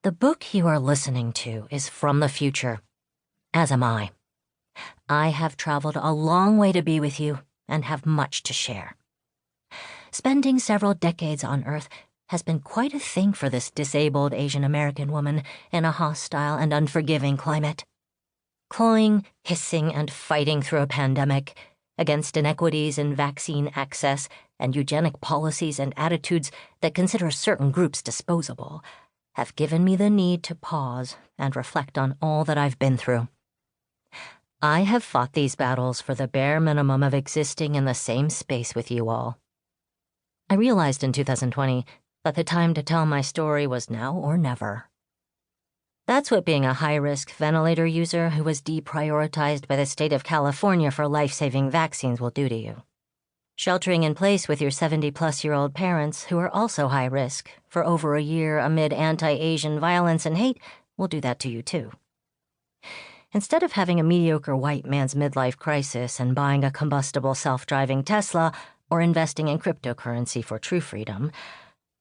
The book you are listening to is from the future, as am I. I have traveled a long way to be with you and have much to share. Spending several decades on Earth has been quite a thing for this disabled Asian American woman in a hostile and unforgiving climate. Clawing, hissing, and fighting through a pandemic against inequities in vaccine access and eugenic policies and attitudes that consider certain groups disposable have given me the need to pause and reflect on all that I've been through. I have fought these battles for the bare minimum of existing in the same space with you all. I realized in 2020 that the time to tell my story was now or never. That's what being a high-risk ventilator user who was deprioritized by the state of California for life-saving vaccines will do to you. Sheltering in place with your 70-plus-year-old parents who are also high risk for over a year amid anti-Asian violence and hate will do that to you too. Instead of having a mediocre white man's midlife crisis and buying a combustible self-driving Tesla or investing in cryptocurrency for true freedom,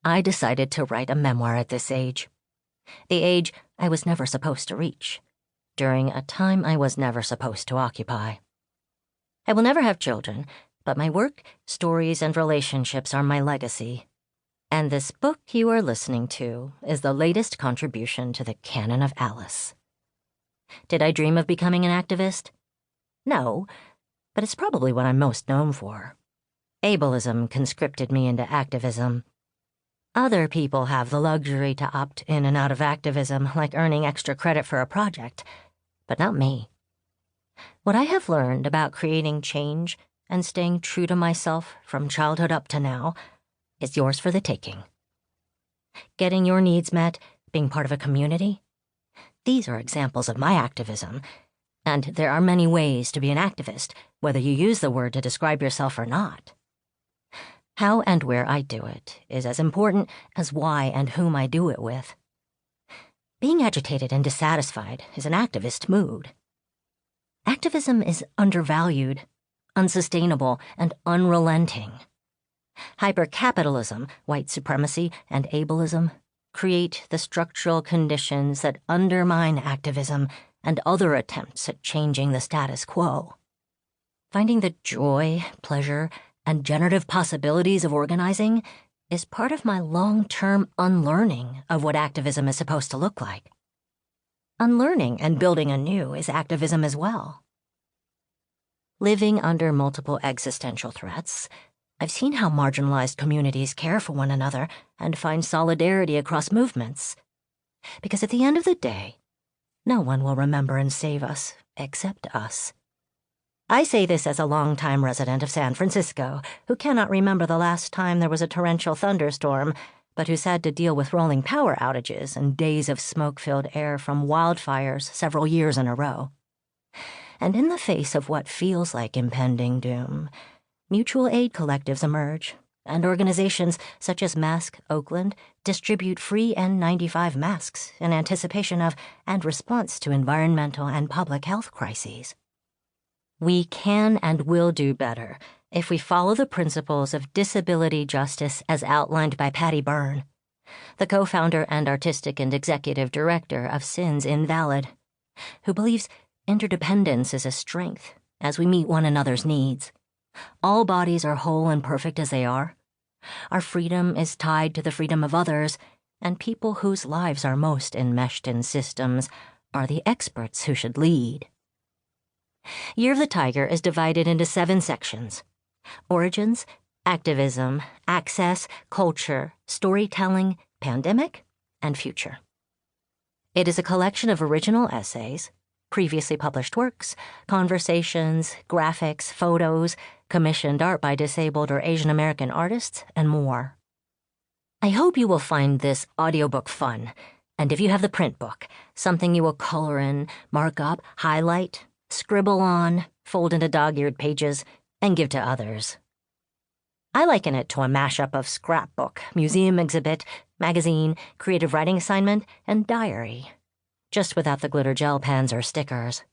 I decided to write a memoir at this age. The age I was never supposed to reach, during a time I was never supposed to occupy. I will never have children, but my work, stories, and relationships are my legacy. And this book you are listening to is the latest contribution to the canon of Alice. Did I dream of becoming an activist? No, but it's probably what I'm most known for. Ableism conscripted me into activism. Other people have the luxury to opt in and out of activism, like earning extra credit for a project, but not me. What I have learned about creating change and staying true to myself from childhood up to now is yours for the taking. Getting your needs met, being part of a community, these are examples of my activism, and there are many ways to be an activist, whether you use the word to describe yourself or not. How and where I do it is as important as why and whom I do it with. Being agitated and dissatisfied is an activist mood. Activism is undervalued, unsustainable, and unrelenting. Hypercapitalism, white supremacy, and ableism create the structural conditions that undermine activism and other attempts at changing the status quo. Finding the joy, pleasure, and generative possibilities of organizing is part of my long-term unlearning of what activism is supposed to look like. Unlearning and building anew is activism as well. Living under multiple existential threats, I've seen how marginalized communities care for one another and find solidarity across movements. Because at the end of the day, no one will remember and save us except us. I say this as a longtime resident of San Francisco who cannot remember the last time there was a torrential thunderstorm, but who's had to deal with rolling power outages and days of smoke-filled air from wildfires several years in a row. And in the face of what feels like impending doom, mutual aid collectives emerge, and organizations such as Mask Oakland distribute free N95 masks in anticipation of and response to environmental and public health crises. We can and will do better if we follow the principles of disability justice as outlined by Patty Byrne, the co-founder and artistic and executive director of Sins Invalid, who believes interdependence is a strength as we meet one another's needs. All bodies are whole and perfect as they are. Our freedom is tied to the freedom of others, and people whose lives are most enmeshed in systems are the experts who should lead. Year of the Tiger is divided into 7 sections: origins, activism, access, culture, storytelling, pandemic, and future. It is a collection of original essays, previously published works, conversations, graphics, photos, commissioned art by disabled or Asian American artists, and more. I hope you will find this audiobook fun, and if you have the print book, something you will color in, mark up, highlight, scribble on, fold into dog-eared pages, and give to others. I liken it to a mashup of scrapbook, museum exhibit, magazine, creative writing assignment, and diary, just without the glitter gel pens or stickers.